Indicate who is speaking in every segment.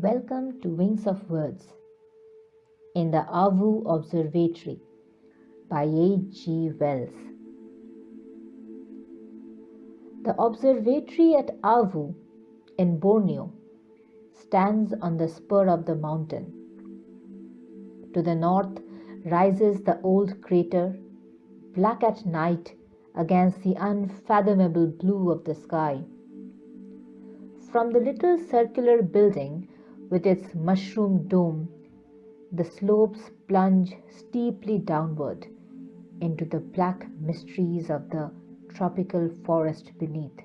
Speaker 1: Welcome to Wings of Words in the Awu Observatory by H.G. Wells. The observatory at Awu in Borneo stands on the spur of the mountain. To the north rises the old crater, black at night against the unfathomable blue of the sky. From the little circular building with its mushroom dome, the slopes plunge steeply downward into the black mysteries of the tropical forest beneath.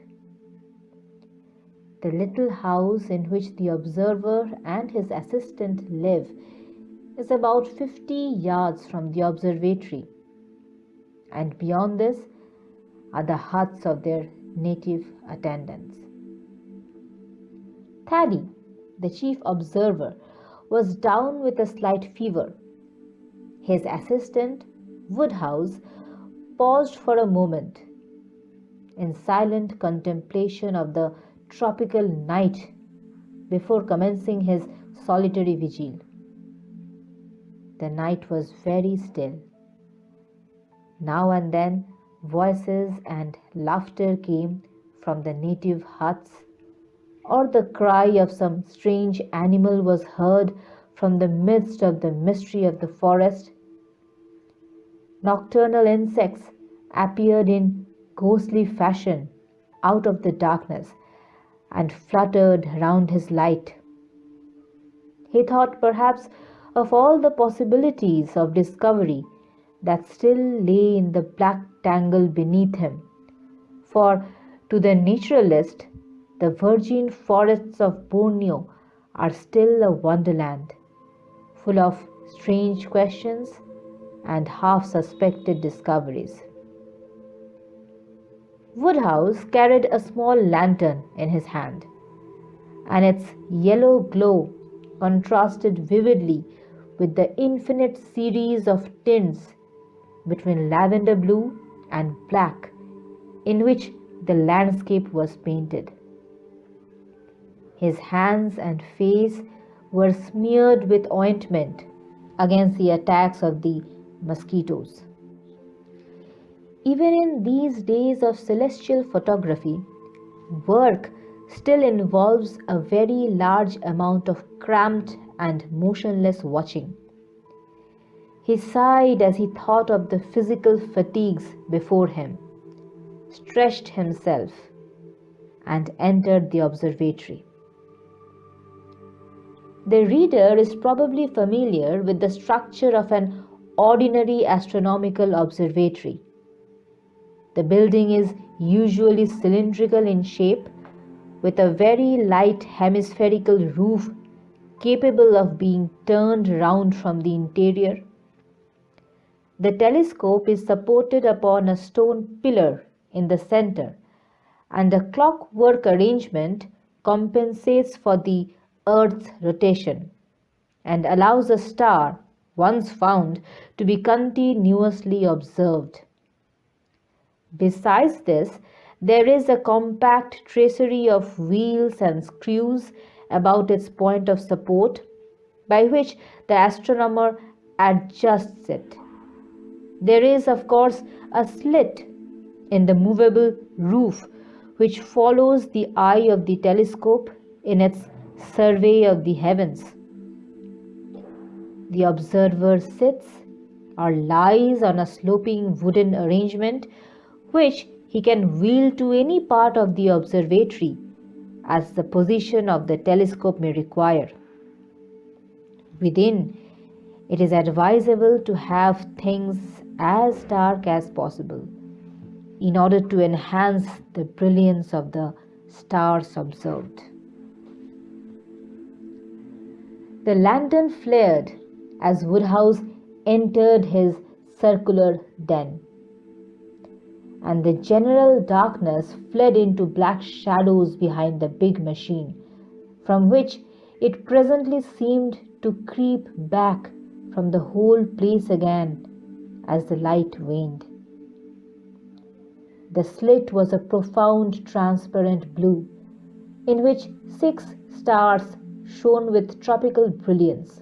Speaker 1: The little house in which the observer and his assistant live is about 50 yards from the observatory, and beyond this are the huts of their native attendants. Thady, the chief observer, was down with a slight fever. His assistant, Woodhouse, paused for a moment in silent contemplation of the tropical night before commencing his solitary vigil. The night was very still. Now and then voices and laughter came from the native huts, or the cry of some strange animal was heard from the midst of the mystery of the forest. Nocturnal insects appeared in ghostly fashion out of the darkness and fluttered round his light. He thought perhaps of all the possibilities of discovery that still lay in the black tangle beneath him, for to the naturalist the virgin forests of Borneo are still a wonderland, full of strange questions and half-suspected discoveries. Woodhouse carried a small lantern in his hand, and its yellow glow contrasted vividly with the infinite series of tints between lavender blue and black in which the landscape was painted. His hands and face were smeared with ointment against the attacks of the mosquitoes. Even in these days of celestial photography, work still involves a very large amount of cramped and motionless watching. He sighed as he thought of the physical fatigues before him, stretched himself, and entered the observatory. The reader is probably familiar with the structure of an ordinary astronomical observatory. The building is usually cylindrical in shape, with a very light hemispherical roof capable of being turned round from the interior. The telescope is supported upon a stone pillar in the center, and a clockwork arrangement compensates for the Earth's rotation and allows a star, once found, to be continuously observed. Besides this, there is a compact tracery of wheels and screws about its point of support, by which the astronomer adjusts it. There is, of course, a slit in the movable roof which follows the eye of the telescope in its survey of the heavens. The observer sits or lies on a sloping wooden arrangement which he can wheel to any part of the observatory as the position of the telescope may require. Within, it is advisable to have things as dark as possible in order to enhance the brilliance of the stars observed. The lantern flared as Woodhouse entered his circular den, and the general darkness fled into black shadows behind the big machine, from which it presently seemed to creep back from the whole place again as the light waned. The slit was a profound transparent blue, in which 6 stars shone with tropical brilliance,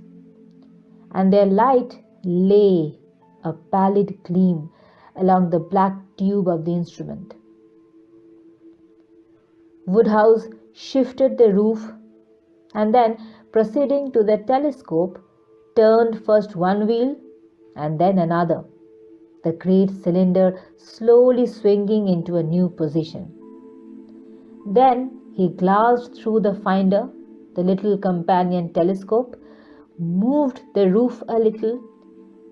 Speaker 1: and their light lay a pallid gleam along the black tube of the instrument. Woodhouse shifted the roof and then, proceeding to the telescope, turned first one wheel and then another, the great cylinder slowly swinging into a new position. Then he glanced through the finder, the little companion telescope, moved the roof a little,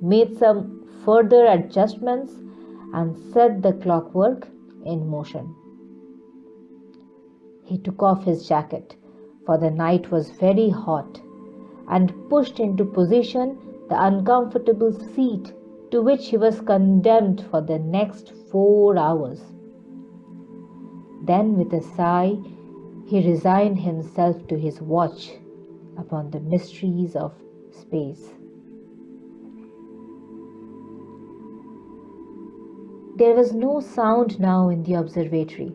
Speaker 1: made some further adjustments, and set the clockwork in motion. He took off his jacket, for the night was very hot, and pushed into position the uncomfortable seat to which he was condemned for the next 4 hours. Then, with a sigh, he resigned himself to his watch upon the mysteries of space. There was no sound now in the observatory,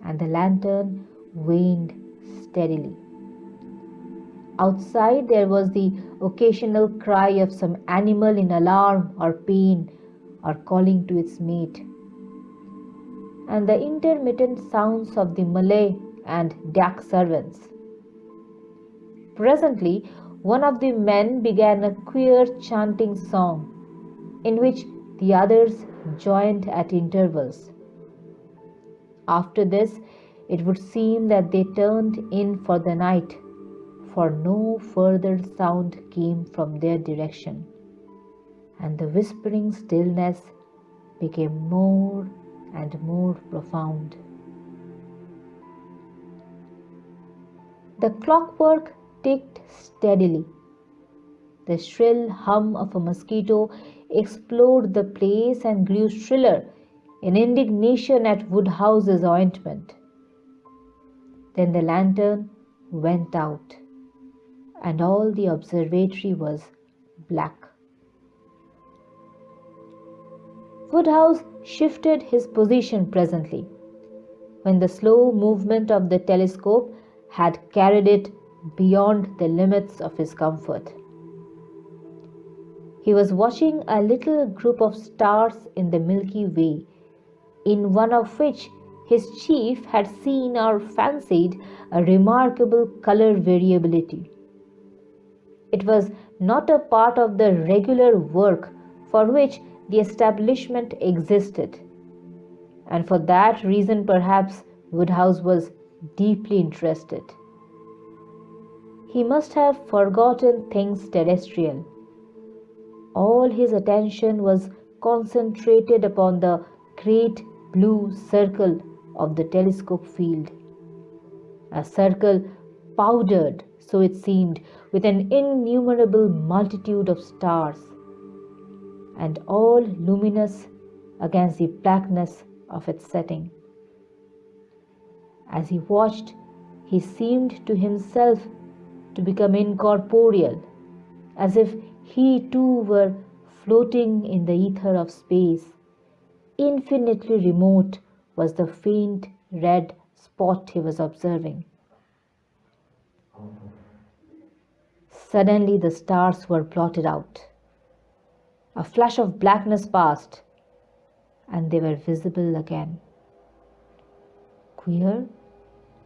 Speaker 1: and the lantern waned steadily. Outside there was the occasional cry of some animal in alarm or pain or calling to its mate, and the intermittent sounds of the Malay and dak servants. Presently, one of the men began a queer chanting song, in which the others joined at intervals. After this, it would seem that they turned in for the night, for no further sound came from their direction, and the whispering stillness became more and more profound. The clockwork ticked steadily. The shrill hum of a mosquito explored the place and grew shriller in indignation at Woodhouse's ointment. Then the lantern went out, and all the observatory was black. Woodhouse shifted his position presently, when the slow movement of the telescope had carried it beyond the limits of his comfort. He was watching a little group of stars in the Milky Way, in one of which his chief had seen or fancied a remarkable color variability. It was not a part of the regular work for which the establishment existed, and for that reason perhaps Woodhouse was deeply interested. He must have forgotten things terrestrial. All his attention was concentrated upon the great blue circle of the telescope field, a circle powdered, so it seemed, with an innumerable multitude of stars, and all luminous against the blackness of its setting. As he watched, he seemed to himself to become incorporeal, as if he too were floating in the ether of space. Infinitely remote was the faint red spot he was observing. Suddenly the stars were blotted out. A flash of blackness passed, and they were visible again. "Queer,"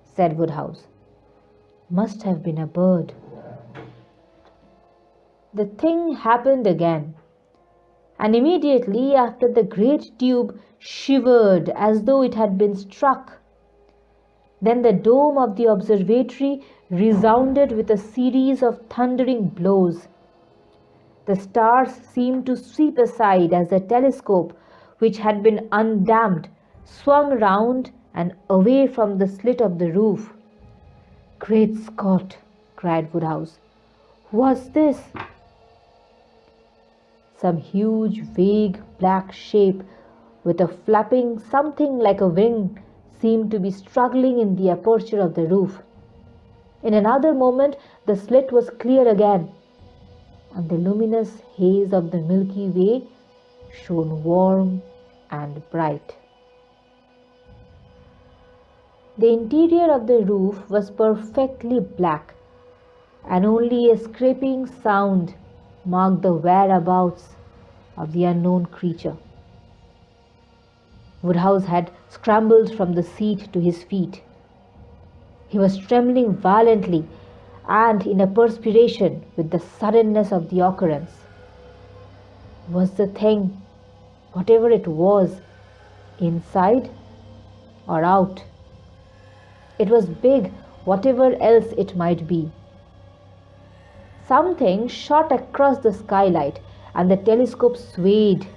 Speaker 1: said Woodhouse. "Must have been a bird." The thing happened again, and immediately after the great tube shivered as though it had been struck. Then the dome of the observatory resounded with a series of thundering blows. The stars seemed to sweep aside as the telescope, which had been undamped, swung round and away from the slit of the roof. "Great Scott!" cried Woodhouse. "What's this?" Some huge, vague, black shape with a flapping something like a wing seemed to be struggling in the aperture of the roof. In another moment the slit was clear again, and the luminous haze of the Milky Way shone warm and bright. The interior of the roof was perfectly black, and only a scraping sound marked the whereabouts of the unknown creature. Woodhouse had scrambled from the seat to his feet. He was trembling violently and in a perspiration with the suddenness of the occurrence. Was the thing, whatever it was, inside or out? It was big, whatever else it might be. Something shot across the skylight and the telescope swayed.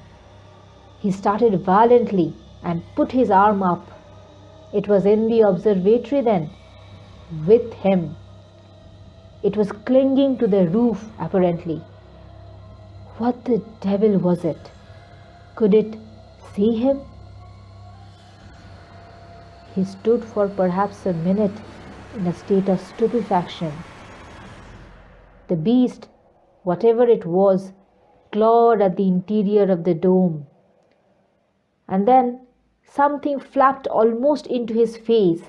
Speaker 1: He started violently and put his arm up. It was in the observatory then, with him. It was clinging to the roof, apparently. What the devil was it? Could it see him? He stood for perhaps a minute in a state of stupefaction. The beast, whatever it was, clawed at the interior of the dome. And then something flapped almost into his face,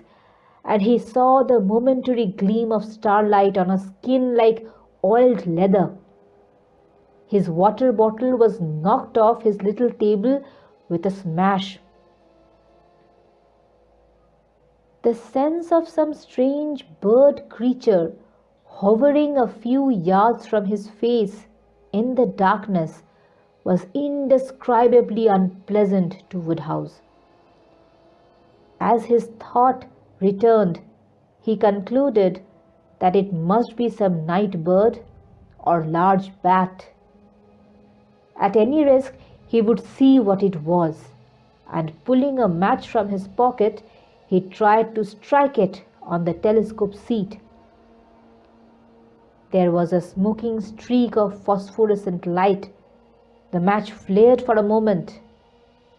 Speaker 1: and he saw the momentary gleam of starlight on a skin like oiled leather. His water bottle was knocked off his little table with a smash. The sense of some strange bird creature hovering a few yards from his face in the darkness was indescribably unpleasant to Woodhouse. As his thought returned, he concluded that it must be some night bird or large bat. At any risk, he would see what it was, and pulling a match from his pocket, he tried to strike it on the telescope seat. There was a smoking streak of phosphorescent light. The match flared for a moment,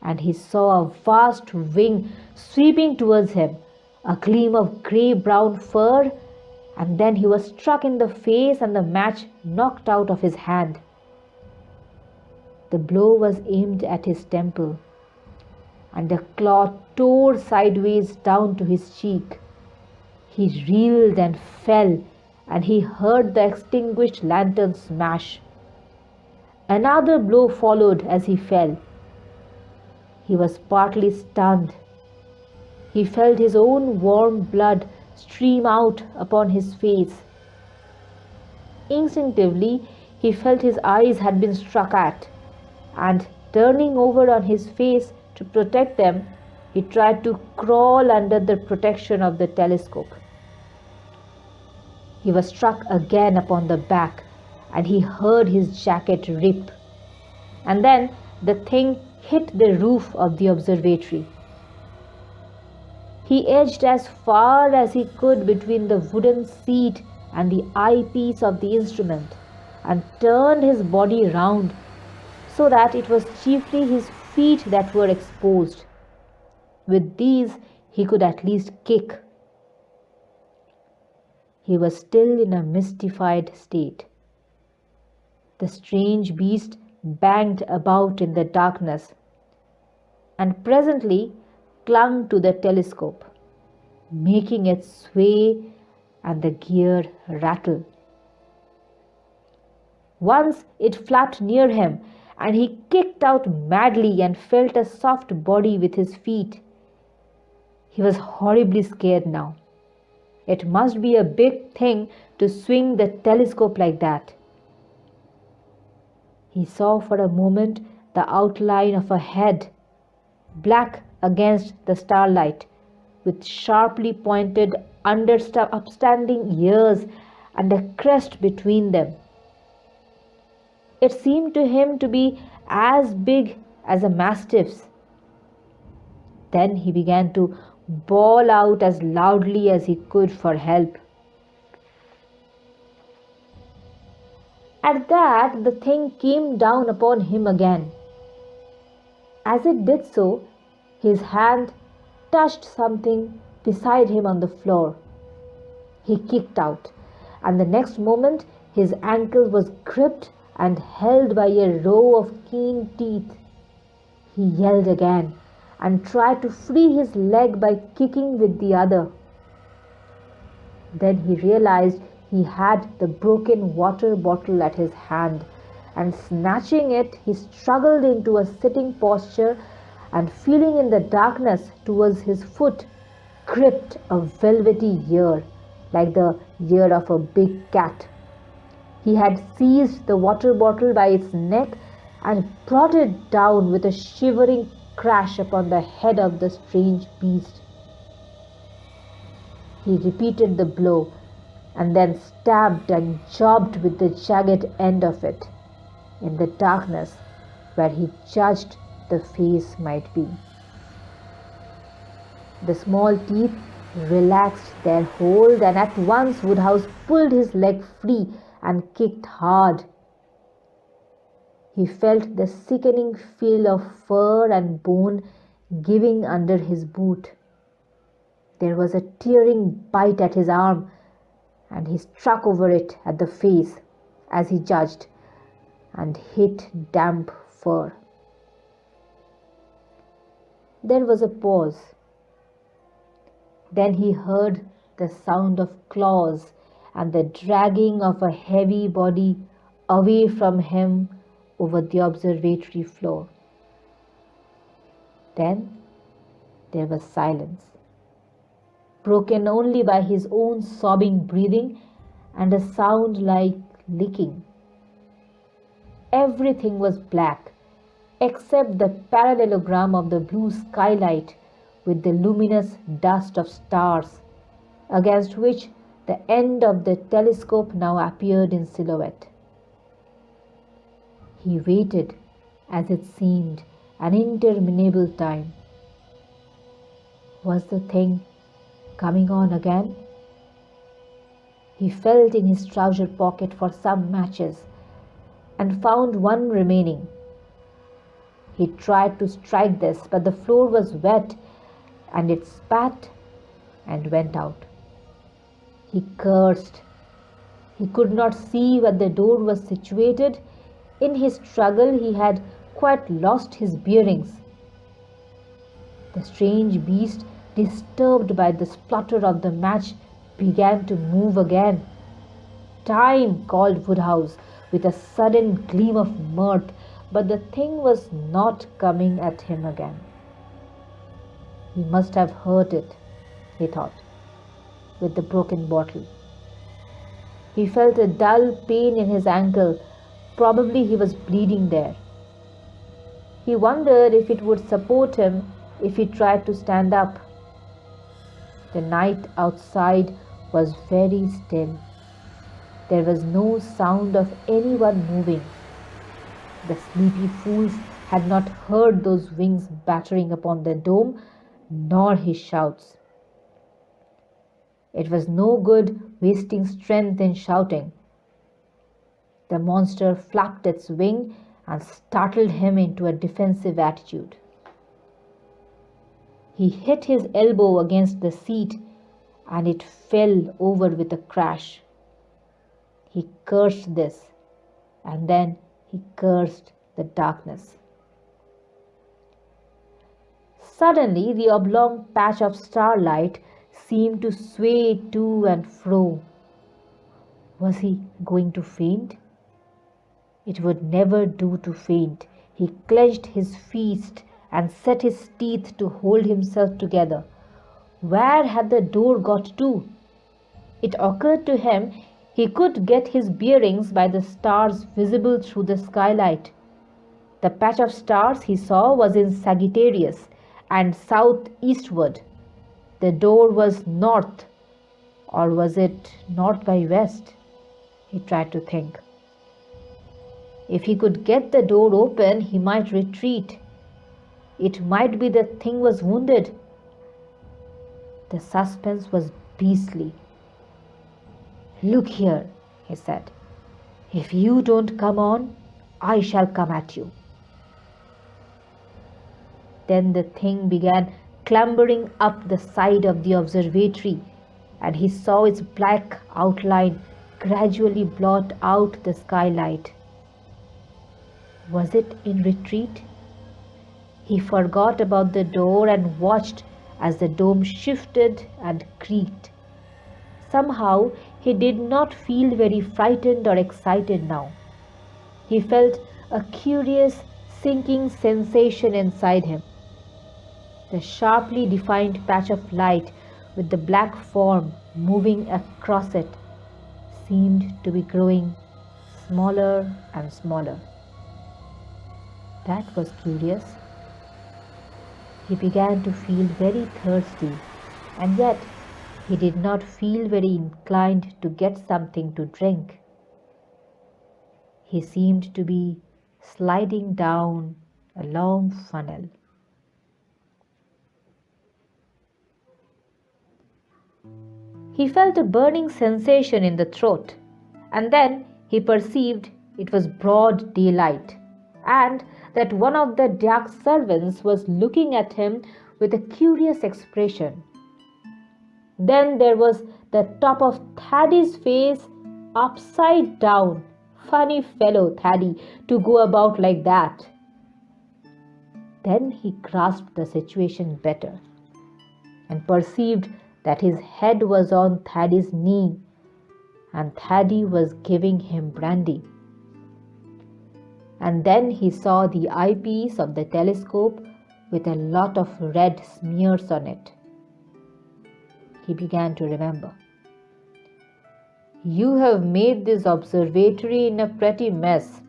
Speaker 1: and he saw a vast wing sweeping towards him, a gleam of grey-brown fur, and then he was struck in the face and the match knocked out of his hand. The blow was aimed at his temple, and the claw tore sideways down to his cheek. He reeled and fell, and he heard the extinguished lantern smash. Another blow followed as he fell. He was partly stunned. He felt his own warm blood stream out upon his face. Instinctively, he felt his eyes had been struck at, and turning over on his face to protect them, he tried to crawl under the protection of the telescope. He was struck again upon the back, and he heard his jacket rip. And then the thing hit the roof of the observatory. He edged as far as he could between the wooden seat and the eyepiece of the instrument, and turned his body round so that it was chiefly his feet that were exposed. With these he could at least kick. He was still in a mystified state. The strange beast banged about in the darkness, and presently clung to the telescope, making it sway and the gear rattle. Once it flapped near him, and he kicked out madly and felt a soft body with his feet. He was horribly scared now. It must be a big thing to swing the telescope like that. He saw for a moment the outline of a head, black against the starlight, with sharply pointed upstanding ears and a crest between them. It seemed to him to be as big as a mastiff's. Then he began to bawl out as loudly as he could for help. At that, the thing came down upon him again. As it did so, his hand touched something beside him on the floor. He kicked out, and the next moment his ankle was gripped and held by a row of keen teeth. He yelled again and tried to free his leg by kicking with the other. Then he realized He had the broken water bottle at his hand, and snatching it, he struggled into a sitting posture and, feeling in the darkness towards his foot, gripped a velvety ear, like the ear of a big cat. He had seized the water bottle by its neck and brought it down with a shivering crash upon the head of the strange beast. He repeated the blow and then stabbed and jabbed with the jagged end of it in the darkness where he judged the face might be. The small teeth relaxed their hold, and at once Woodhouse pulled his leg free and kicked hard. He felt the sickening feel of fur and bone giving under his boot. There was a tearing bite at his arm, and he struck over it at the face, as he judged, and hit damp fur. There was a pause. Then he heard the sound of claws and the dragging of a heavy body away from him over the observatory floor. Then there was silence, broken only by his own sobbing breathing and a sound like licking. Everything was black except the parallelogram of the blue skylight with the luminous dust of stars, against which the end of the telescope now appeared in silhouette. He waited, as it seemed, an interminable time. Was the thing coming on again? He felt in his trouser pocket for some matches and found one remaining. He tried to strike this, but the floor was wet and it spat and went out. He cursed. He could not see where the door was situated. In his struggle, he had quite lost his bearings. The strange beast, disturbed by the splutter of the match, began to move again. "Time!" called Woodhouse with a sudden gleam of mirth, but the thing was not coming at him again. He must have hurt it, he thought, with the broken bottle. He felt a dull pain in his ankle. Probably he was bleeding there. He wondered if it would support him if he tried to stand up. The night outside was very still. There was no sound of anyone moving. The sleepy fools had not heard those wings battering upon the dome, nor his shouts. It was no good wasting strength in shouting. The monster flapped its wing and startled him into a defensive attitude. He hit his elbow against the seat and it fell over with a crash. He cursed this, and then he cursed the darkness. Suddenly, the oblong patch of starlight seemed to sway to and fro. Was he going to faint? It would never do to faint. He clenched his fist and set his teeth to hold himself together. Where had the door got to? It occurred to him he could get his bearings by the stars visible through the skylight. The patch of stars he saw was in Sagittarius and southeastward. The door was north, or was it north by west? He tried to think. If he could get the door open, he might retreat. It might be the thing was wounded. The suspense was beastly. "Look here," he said. "If you don't come on, I shall come at you." Then the thing began clambering up the side of the observatory, and he saw its black outline gradually blot out the skylight. Was it in retreat? He forgot about the door and watched as the dome shifted and creaked. Somehow He did not feel very frightened or excited now. He felt a curious, sinking sensation inside him. The sharply defined patch of light with the black form moving across it seemed to be growing smaller and smaller. That was curious. He began to feel very thirsty, and yet he did not feel very inclined to get something to drink. He seemed to be sliding down a long funnel. He felt a burning sensation in the throat, and then he perceived it was broad daylight, and that one of the dark servants was looking at him with a curious expression. Then there was the top of Thaddy's face upside down. Funny fellow, Thaddy, to go about like that. Then he grasped the situation better and perceived that his head was on Thaddy's knee and Thaddy was giving him brandy. And then he saw the eyepiece of the telescope with a lot of red smears on it. He began to remember. "You have made this observatory in a pretty mess,"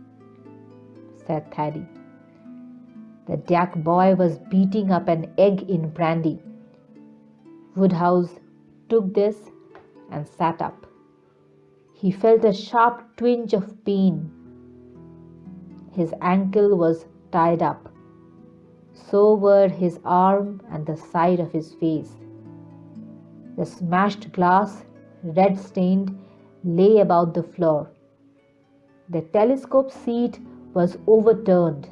Speaker 1: said Thaddy. The Jack boy was beating up an egg in brandy. Woodhouse took this and sat up. He felt a sharp twinge of pain. His ankle was tied up. So were his arm and the side of his face. The smashed glass, red-stained, lay about the floor. The telescope seat was overturned,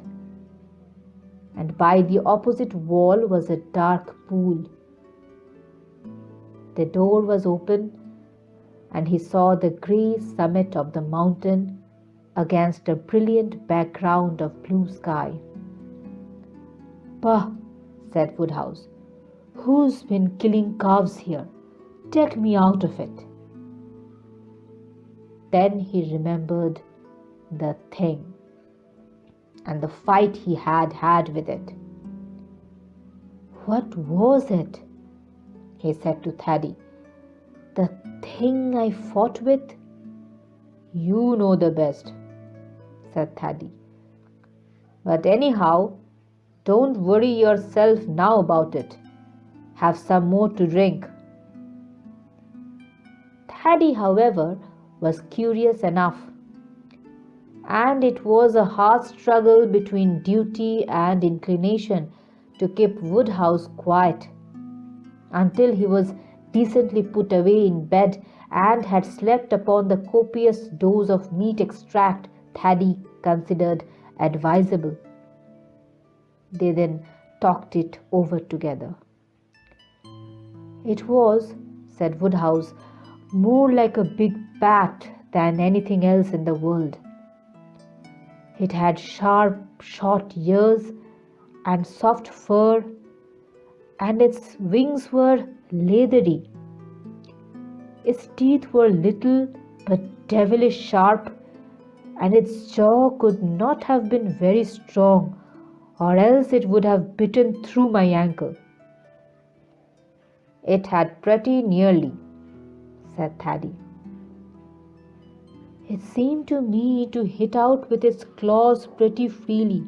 Speaker 1: and by the opposite wall was a dark pool. The door was open, and he saw the grey summit of the mountain against a brilliant background of blue sky. "Bah," said Woodhouse. "Who's been killing calves here? Take me out of it." Then he remembered the thing and the fight he had had with it. "What was it?" he said to Thaddy. "The thing I fought with?" "You know the best," said Thaddy. "But anyhow, don't worry yourself now about it. Have some more to drink." Thaddy, however, was curious enough, and it was a hard struggle between duty and inclination to keep Woodhouse quiet until he was decently put away in bed and had slept upon the copious dose of meat extract Thaddy considered advisable. They then talked it over together. "It was," said Woodhouse, "more like a big bat than anything else in the world. It had sharp, short ears and soft fur, and its wings were leathery. Its teeth were little but devilish sharp, and its jaw could not have been very strong, or else it would have bitten through my ankle." "It had pretty nearly," said Thaddy. "It seemed to me to hit out with its claws pretty freely."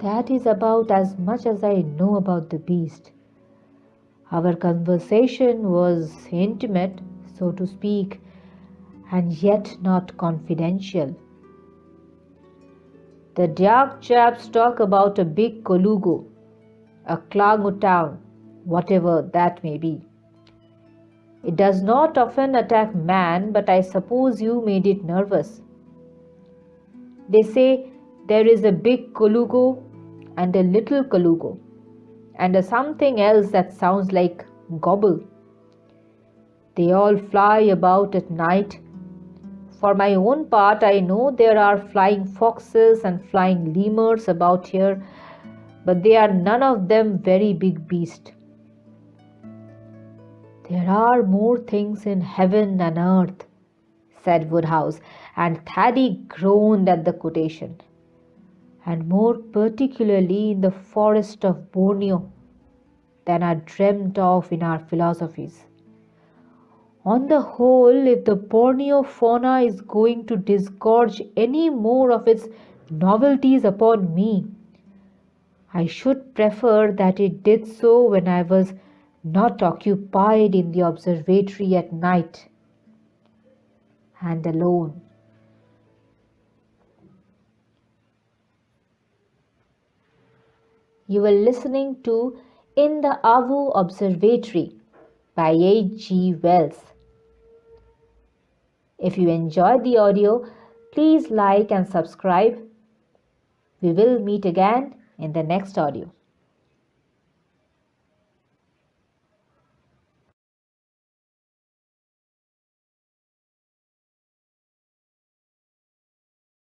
Speaker 1: That is about as much as I know about the beast. Our conversation was intimate, so to speak, and yet not confidential. The dark chaps talk about a big Colugo, a Klangutang, whatever that may be. It does not often attack man, but I suppose you made it nervous. They say there is a big Colugo and a little Colugo, and a something else that sounds like gobble. They all fly about at night. For my own part, I know there are flying foxes and flying lemurs about here, but they are none of them very big beasts. There are more things in heaven and earth, said Woodhouse, and Thady groaned at the quotation. And more particularly in the forest of Borneo than are dreamt of in our philosophies. On the whole, if the Borneo fauna is going to disgorge any more of its novelties upon me, I should prefer that it did so when I was not occupied in the observatory at night and alone. You were listening to In the Awu Observatory by H.G. Wells. If you enjoyed the audio, please like and subscribe. We will meet again in the next audio.